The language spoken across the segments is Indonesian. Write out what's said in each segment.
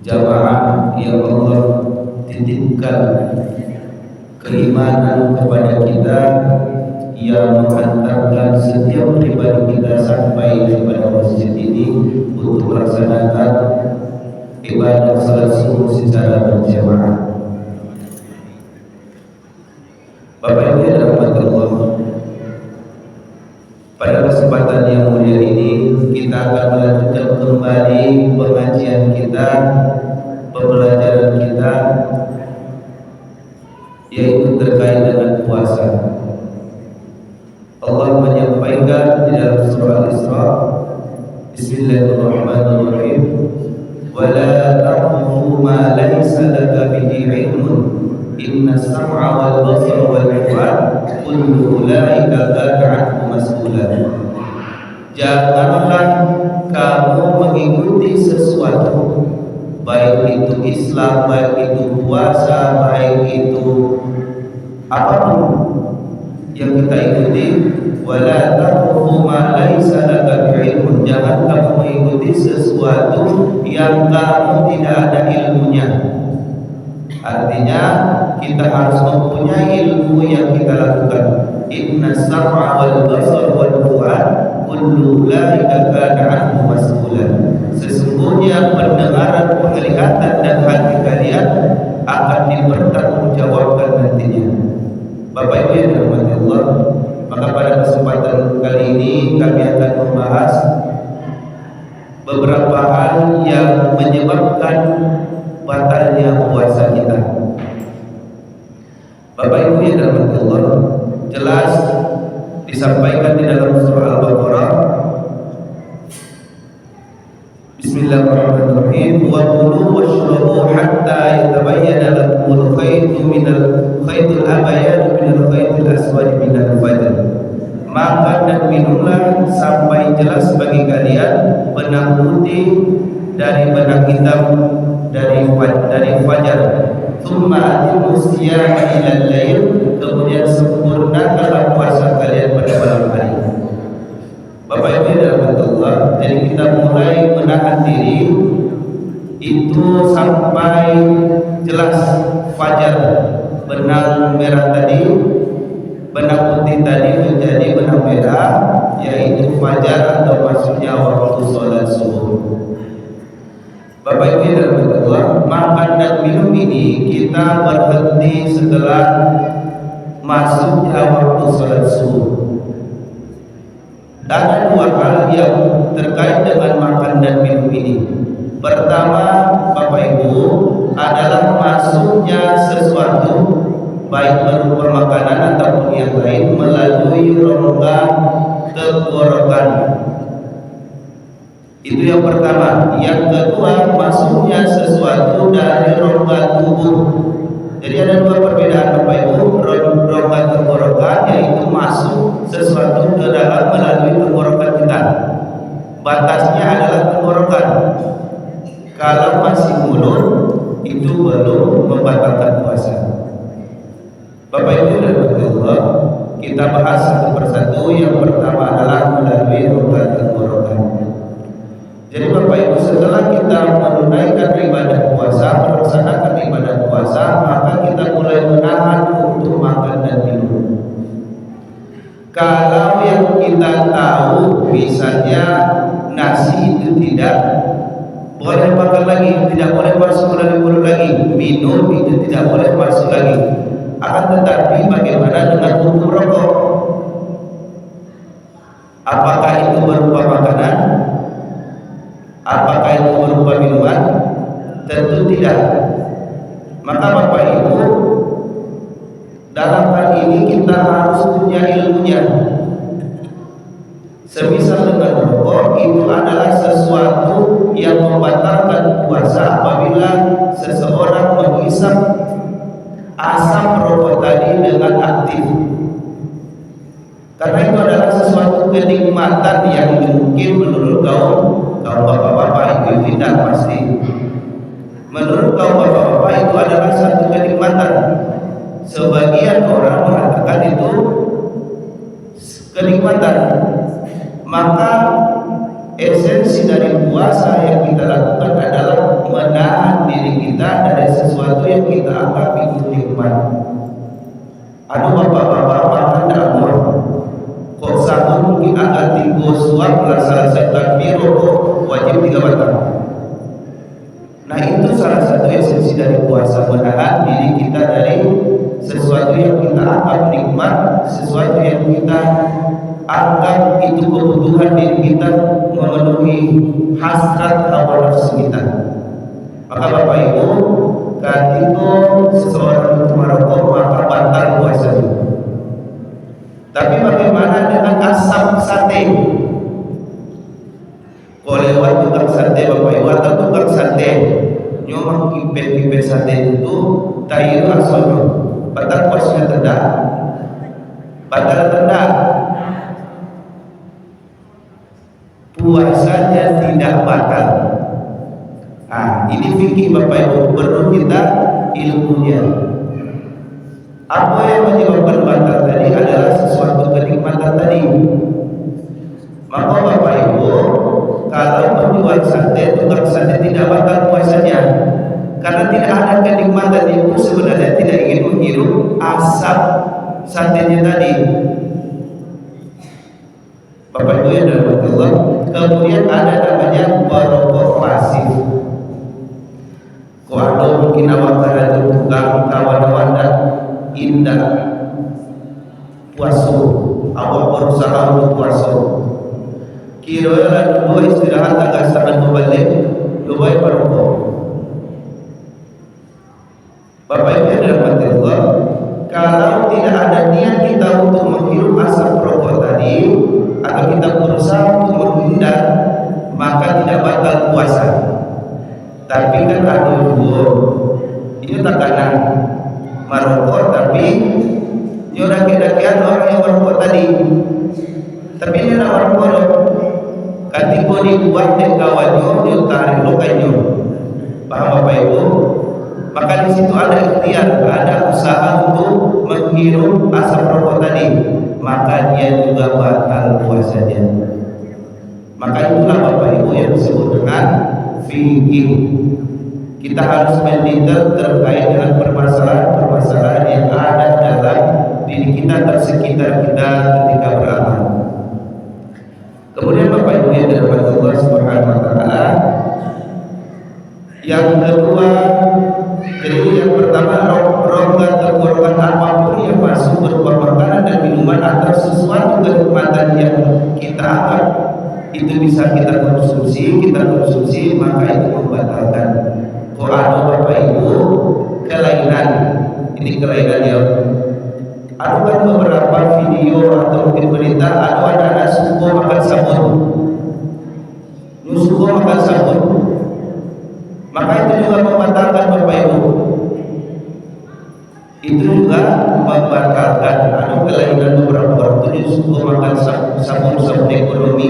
jamaah yang Allah titipkan keimanan kepada kita yang menghantarkan setiap pribadi kita sampai kepada masjid ini untuk melaksanakan ibadah salat subuh secara berjamaah. Bapak Ibu yang dirahmati Allah, pada kesempatan yang mulia ini kita akan melanjutkan kembali pengajian kita, pembelajaran kita, yaitu terkait dengan puasa. Allah menyampaikan di dalam surah Al-Isra, Bismillahirrahmanirrahim, wa la taqfu ma laysa laka bihi ilmun, inna as-sam'a wal basara wal fu'ad kullu ulaika kana 'anhu mas'ula. Janganlah kamu mengikuti sesuatu, baik itu Islam, baik itu puasa, baik itu apapun yang kita ikuti. Wala taqfu ma laysa laka bi'ilmun, jangan kamu mengikuti sesuatu yang kamu tidak ada ilmunya. Artinya kita harus mempunyai ilmu yang kita lakukan. Inna as-sam'a wal basara wal fu'ad kullu ulaika kana 'anhu mas'ula. Sesungguhnya pendengaran, penglihatan dan hati kalian akan dipertanggungjawabkan nantinya. Bapak Ibu yang dirahmati Allah, maka pada kesempatan kali ini kami akan membahas beberapa hal yang menyebabkan batalnya puasa kita. Bapak Ibu yang dirahmati Allah, jelas disampaikan di dalam surah Al-Baqarah, Bismillahirrahmanirrahim, wa kulu washrabu hatta yatabayyana lakumul khaytul abyad minal khaytil aswad minal fajr. Makan dan minumlah sampai jelas bagi kalian benang putih dari benang hitam dari fajar. Tsumma atimu siyama ilal lail, kemudian sempurnakanlah puasa kalian pada malam hari. Bapak Ibu yang dirahmati Allah, jadi kita mulai menahan diri itu sampai jelas fajar, benang merah tadi, benang putih tadi menjadi benang merah, yaitu fajar atau masuknya waktu sholat subuh. Bapak Ibu yang dirahmati Allah, makan dan minum ini kita berhenti setelah masuknya waktu sholat subuh. Ada dua hal yang terkait dengan makan dan minum ini. Pertama, Bapak Ibu, adalah masuknya sesuatu baik berupa makanan ataupun yang lain melalui rongga tenggorokan. Itu yang pertama. Yang kedua, masuknya sesuatu dari rongga tubuh. Jadi ada dua perbedaan Bapak Ibu. Rongga tenggorokan yaitu masuk sesuatu ke dalam melalui tenggorokan kita. Batasnya adalah tenggorokan. Kalau masih mulut itu belum membatalkan puasa. Bapak Ibu dan Allah, kita bahas satu persatu. Yang pertama adalah melalui rongga tenggorokan. Jadi Bapak Ibu, setelah kita menunaikan ibadah puasa, melaksanakan ibadah puasa, maka kita mulai menahan untuk makan dan minum. Kalau yang kita tahu misalnya nasi itu tidak boleh makan lagi, tidak boleh masuk melalui mulut lagi, minum itu tidak boleh masuk lagi. Akan tetapi bagaimana dengan hukum rokok? Apakah itu berupa makanan? Apakah itu berupa minuman? Tentu tidak. Maka Bapak Ibu, dalam hal ini kita harus punya ilmunya. Semisal dengan rokok, itu adalah sesuatu yang membatalkan puasa apabila seseorang menghisap asap rokok tadi dengan aktif. Karena itu adalah sesuatu kenikmatan yang mungkin menurut kaum bapak-bapak, ibu tidak pasti. Menurut kaum bapak-bapak itu adalah satu kenikmatan. Sebagian orang mengatakan itu kenikmatan. Maka esensi dari puasa yang kita lakukan adalah menahan sate itu tayiru asono batal puasanya tidak batal tidak puasanya tidak batal. Nah, ini fikih Bapak Ibu, perlu kita ilmunya. Apa yang menyebabkan batal tadi adalah sesuatu kenikmatan tadi. Maka Bapak Ibu, kalau menjual sate, tukang sate tidak batal puasanya, karena tidak ada kenikmatan itu sebenarnya tidak ingin menghirup asap satenya tadi. Bapak Ibu yang dirahmati Allah, kemudian ada namanya merokok pasif. Kalau mungkin awak ada tukang kawan-kawan indah puasa, awak berusaha untuk puasa. Kira-kira dua istirahat agak sangat berbalik, dua merokok. Bapak Ibu yang dirahmati Allah, kalau tidak ada niat kita untuk menghirup asap rokok tadi, atau kita berusaha untuk menghindar, maka tidak batal puasa. Tapi kan ada dua, ini takanan merokok, tapi orang kedakian orang yang merokok tadi, tapi ini nak merokok, ketika dibuat dan kawannya dia tarik lokanya, paham Bapak Ibu? Maka di situ ada ikhtiar, ada usaha untuk menghirup asap rokok tadi, maka dia juga batal puasanya. Maka itulah Bapak Ibu yang disebut dengan fikih. Kita harus mendetail terkait dengan permasalahan-permasalahan yang ada dalam diri kita dan sekitar kita ketika beramal. Kemudian Bapak Ibu yang dirahmati Allah Subhanahu wa taala, yang kedua, jadi yang pertama, rongga tenggorokan apapun yang masuk berupa makanan dan minuman atau sesuatu kenikmatan yang kita anggap itu bisa kita konsumsi, maka itu membatalkan. Kalau ada Bapak Ibu kelainan, ini kelainan ya. Ada kan beberapa video atau mungkin berita, ada anak suka makan sabun, maka itu juga membatalkan Bapak Ibu. Itu juga membatalkan. Ada kelainan beberapa orang itu suka makan sabun ekonomi,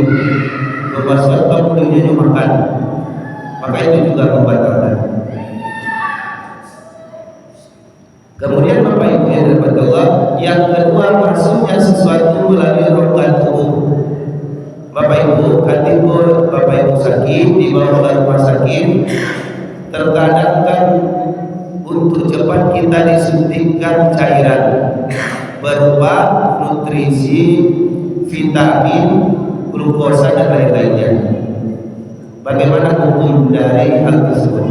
bermaksud kemudiannya makan, maka itu juga membatalkan. Kemudian Bapak Ibu yang dirahmati Allah, yang kedua masuknya sesuatu melalui rongga tubuh. Bapak Ibu, ketika Bapak Ibu sakit dibawa ke rumah sakit, terkadang kan untuk cepat kita disuntikkan cairan berupa nutrisi, vitamin, glukosa dan lain-lainnya. Bagaimana hukum dari hal tersebut?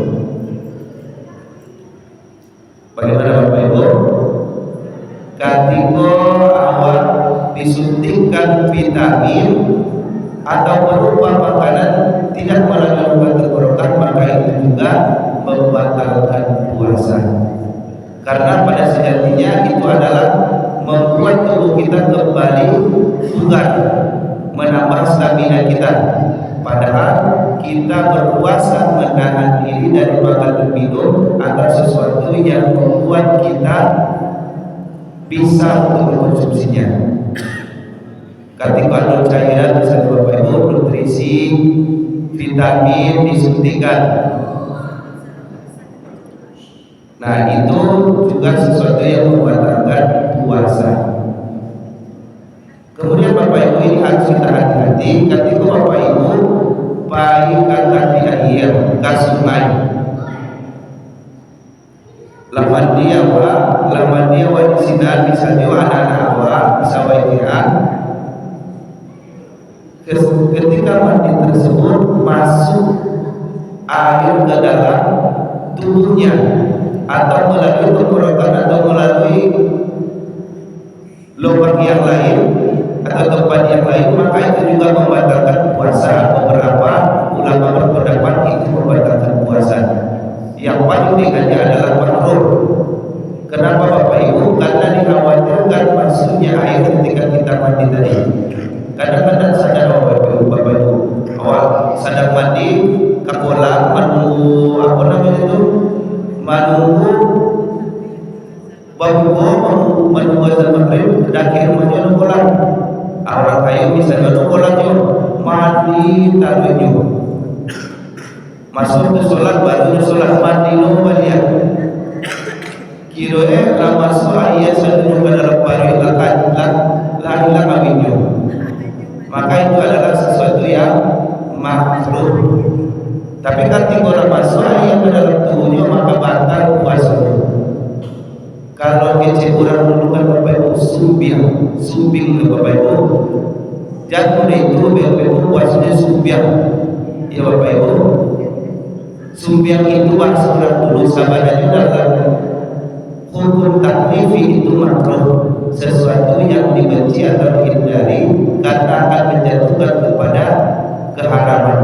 Bagaimana Bapak Ibu? Ketika awak disuntikkan vitamin atau berupa makanan tidak melalui rongga tenggorokan, maka itu juga membatalkan puasa. Karena pada sejatinya itu adalah membuat tubuh kita kembali bugar, menambah stamina kita. Padahal kita berpuasa menahan diri dari makan dan minum atau sesuatu yang membuat kita bisa untuk mengkonsumsinya. Ketika ada cairan misalnya Bapak Ibu, nutrisi, vitamin disuntikan, nah itu juga sesuatu yang membatalkan puasa. Kemudian Bapak Ibu ini harus kita hati-hati ketika Bapak Ibu pergi akan di air ke sungai, laman dia di sini misalnya anak-anak awak bisa wajian. Ketika mandi tersebut masuk air ke dalam tubuhnya atau melalui tenggorokan atau melalui lubang yang lain atau tempat yang lain, maka itu juga membatalkan puasa. Beberapa ulama berpendapat itu membatalkan puasa. Yang paling ringannya adalah makruh. Kenapa Bapak Ibu? Karena dikhawatirkan masuknya air ketika kita mandi tadi. Kadang-kadang sadar Bapak Ibu, awal sadar mandi ke kolam, manu apa namanya itu, manu waktu azan maghrib daki rumahnya lu kolam. Orang kaya misalnya lu kolamnya mandi taruhnya. Masuk ke sholat baru sholat mandi lu balik. Kira lama soal ia selalu pada lepari lahilah kawinnya. Maka itu adalah sesuatu yang makruh. Tapi ketika orang masuk ia pada tubuhnya maka batal puasanya. Kalau kecil orang dulu kan Bapak Ibu sumbing ke Bapak Ibu. Jangan itu Bapak Ibu puasanya sumbiang. Ya Bapak Ibu. Sumbiang itu bahasa orang dulu sahabatnya dalam hukum taklifi itu makruh, sesuatu yang dibenci atau dihindari karena akan menjatuhkan kepada keharaman.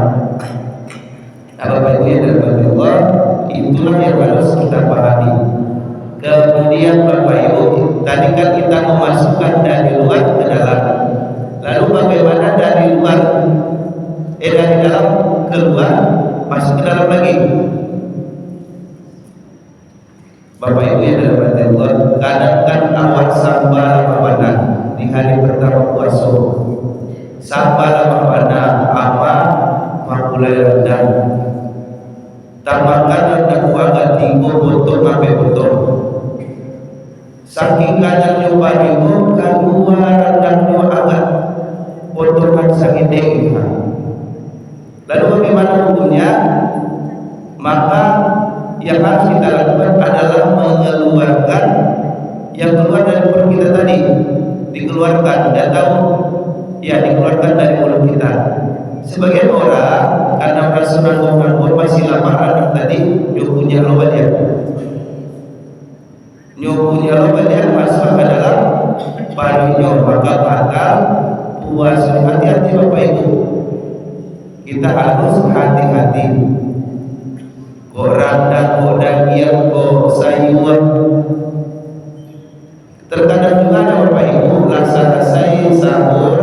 Nah, Bapak Ibu yang dirahmati Allah, itulah yang harus kita pahami. Kemudian Bapak Ibu, tadi kan kita memasukkan dari luar ke dalam. Lalu bagaimana dari luar dari dalam keluar masuk ke dalam lagi? Bapak Ibu yang dirahmati Allah, kadang kan awal sambal apa di hari pertama puasa. Sambal apa apa makulai rendang. Tambahkan rendang agak tinggi botol sampai botol. Saking kanya nyoba ibu keluar rendangnya agak potongan sakit dengki. Lalu bagaimana hukumnya? Maka yang harus kita lakukan adalah mengeluarkan yang keluar dari perut kita tadi, dikeluarkan. Tidak tahu ya, dikeluarkan dari mulut kita. Sebagian orang karena merasa nanggung masih lama anak tadi nyukunya loba dia masuk ke dalam parunya, maka batal puasa. Hati-hati Bapak Ibu, kita harus hati-hati. Kok rendang, kok daging, kok sayur. Terkadang juga ada Bapak Ibu rasa-rasa sahur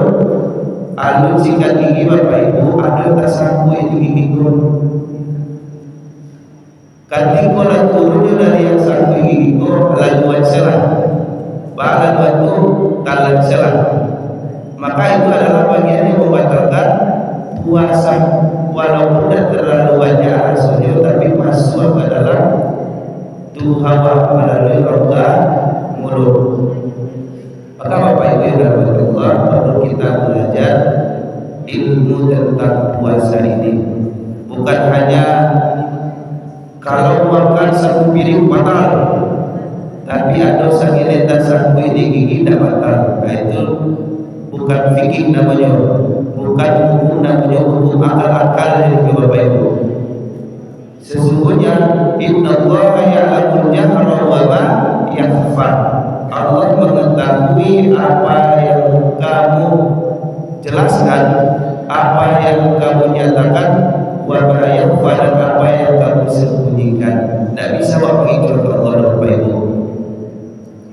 anu sikat gigi Bapak Ibu, ada tak sapu itu gigi pun. Ketika orang turunnya dari yang sapu gigi pun laluan selah, bahkan itu talan selah. Maka itu adalah bagian yang membatalkan puasa, walaupun tidak terlalu banyak rasanya, tapi masuk ke dalam tubuh hawa melalui rongga mulut. Maka Bapak Ibu yang dirahmati Allah, perlu kita belajar ilmu tentang puasa ini. Bukan hanya kalau makan satu piring batal, tapi ada sangiletan satu ini gigi tidak batal. Nah, itu bukan fikih namanya, bukan hukum namanya, hukum akal-akal dari Bapak Ibu. Sesungguhnya innallaha ya'lamul jahra wa ma yakhfa. Allah mengetahui apa yang kamu jelaskan, apa yang kamu nyatakan, wa ma yakhfa, dan apa yang kamu sembunyikan. Tidak bisa begitu Allah Bapak Ibu.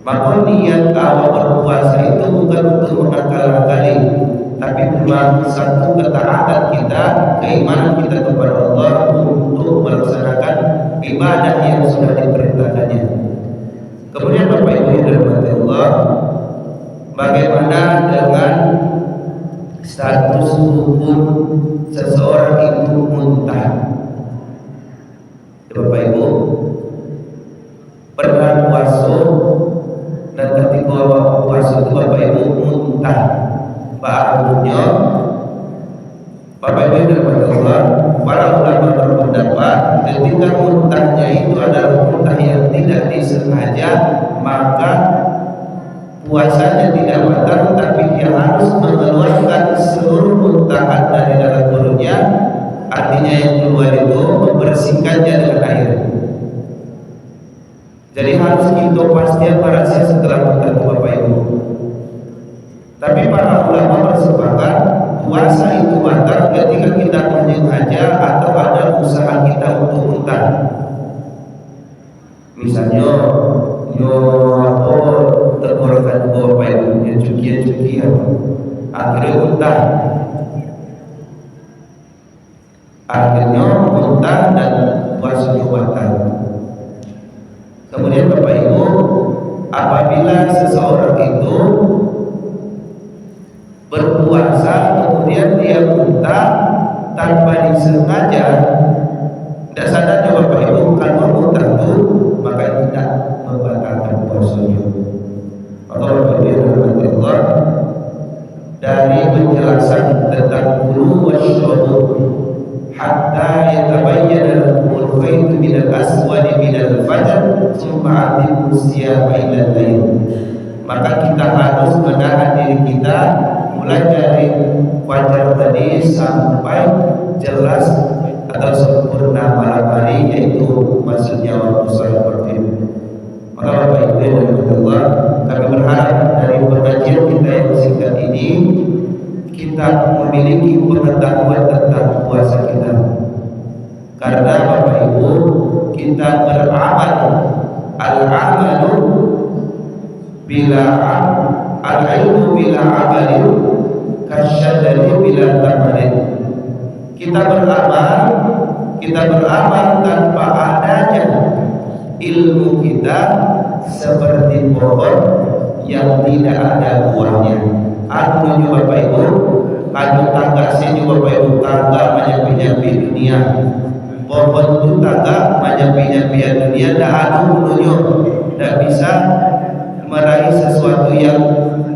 Maka niat awal berpuasa itu bukan untuk mengakal-akali, tapi memang satu ketaatan kita, keimanan kita kepada Allah untuk melaksanakan ibadah yang sudah diperintahkannya. Kemudian Bapak Ibu yang dirahmati Allah, bagaimana dengan status hukum seseorang itu muntah? Bapak Ibu pernah puasa dan ketika puasa itu Bapak Ibu muntah, barunya Bapak Ibu yang dirahmati Allah, para ulama berpendapat ketika muntahnya itu adalah muntah yang tidak disengaja, maka puasanya tidak batal, tapi dia harus mengeluarkan seluruh muntahan dari dalam perutnya. Artinya yang keluar itu membersihkannya dengan air. Jadi harus kita pastikan rahasia setelah muntah itu Bapak Ibu. Tapi para ulama bersepakat puasa itu batal ketika kita menyengaja atau ada usaha kita untuk muntah. Misalnya tenggorokan Bapak Ibu cuki akhirnya muntah. Akhirnya muntah dan puasanya batal. Kemudian Bapak Ibu, apabila seseorang kita tanpa disengaja, tidak sadar ya Bapak Ibu, kalau mau tertentu maka itu tidak membatalkan puasanya. Maka Bapak Ibu yang dirahmati Allah, dari penjelasan tentang kulu washrabu hatta yatabayyana lakumul khaytu minal aswadi minal fajr tsumma atimu siyama ilal lail, maka kita harus menahan diri kita mulai dari fajar tadi sampai jelas atau sempurna malam hari, yaitu maksudnya waktu salat maghrib. Maka Bapak Ibu yang dirahmati Allah, kami berharap dari pengajian kita yang singkat ini kita memiliki pengetahuan tentang puasa kita. Karena Bapak Ibu, kita beramal, al-amalu bila al-ilmu bila amalin kasyadari bila tamalin. Kita beramal tanpa adanya ilmu kita seperti pohon yang tidak ada buahnya. Anu menuju Bapak Ibu, anu tangga sini Bapak Ibu, tangga menyapi-nyapi dunia. Pohon itu tangga menyapi-nyapi dunia, tidak anu menuju, tidak bisa meraih sesuatu yang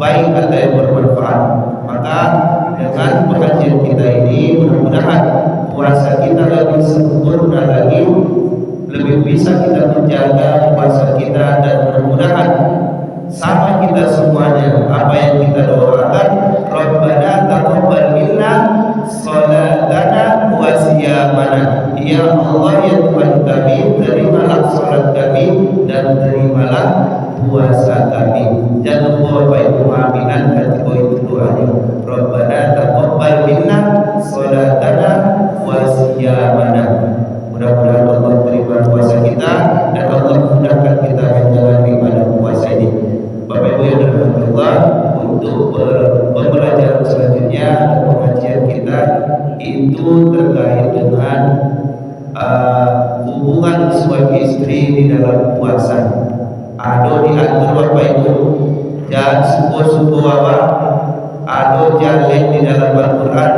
baik atau yang bermanfaat. Maka dengan pengajian kita ini, mudah-mudahan puasa kita lebih sempurna lagi, lebih bisa kita menjaga puasa kita, dan mudah-mudahan sama kita semuanya apa yang kita doakan, Rabbana taqabbal minna salatana wa siyamana, ya Allah ya Tuhan kami, terimalah salat kami dan terimalah puasa kami. Jangan lupa Bapak Ibu mengaminkan itu doanya, Rabbana taqabbal minna salatana wa siyamana. Mudah-mudahan Allah terima puasa kita dan Allah mudahkan kita menjalani pada puasa ini. Bapak Ibu yang dirahmati Allah, untuk pembelajaran selanjutnya pengajian kita itu terkait dengan hubungan suami istri di dalam puasa. Ado diatur Bapak Ibu, dan subuh-subuh awal ado jalan di dalam Al-Quran.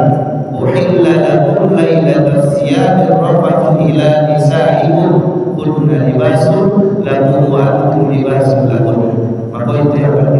Uhilla lakum lailatas siyami rafathu ila nisaikum kunna libasun lakum wa antum libasun lahun. Maka itu yang